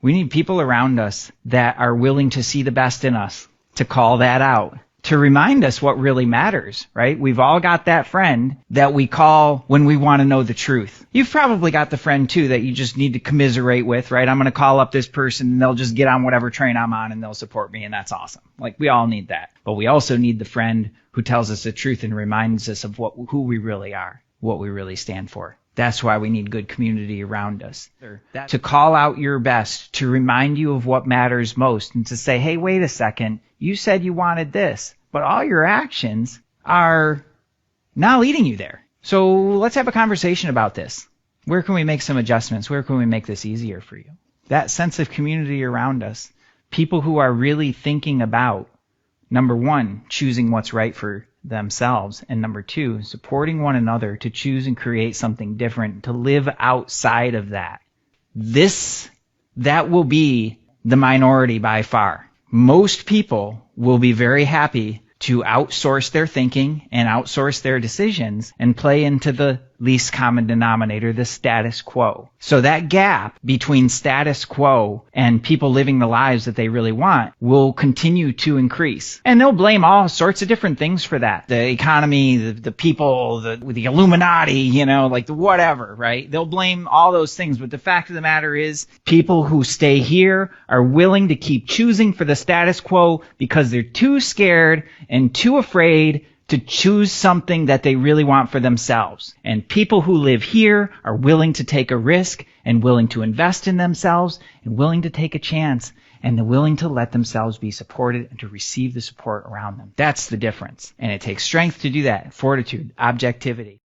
We need people around us that are willing to see the best in us, to call that out, to remind us what really matters, right? We've all got that friend that we call when we want to know the truth. You've probably got the friend too that you just need to commiserate with, right? I'm going to call up this person and they'll just get on whatever train I'm on and they'll support me, and that's awesome. Like, we all need that. But we also need the friend who tells us the truth and reminds us of who we really are, what we really stand for. That's why we need good community around us. To call out your best, to remind you of what matters most, and to say, hey, wait a second, you said you wanted this, but all your actions are not leading you there. So let's have a conversation about this. Where can we make some adjustments? Where can we make this easier for you? That sense of community around us, people who are really thinking about, number one, choosing what's right for themselves, and number two, supporting one another to choose and create something different, to live outside of that. That will be the minority by far. Most people will be very happy to outsource their thinking and outsource their decisions and play into the least common denominator, the status quo. So that gap between status quo and people living the lives that they really want will continue to increase. And they'll blame all sorts of different things for that. The economy, the people, the Illuminati, like the whatever, right? They'll blame all those things. But the fact of the matter is, people who stay here are willing to keep choosing for the status quo because they're too scared and too afraid to choose something that they really want for themselves. And people who live here are willing to take a risk and willing to invest in themselves and willing to take a chance and they're willing to let themselves be supported and to receive the support around them. That's the difference. And it takes strength to do that, fortitude, objectivity.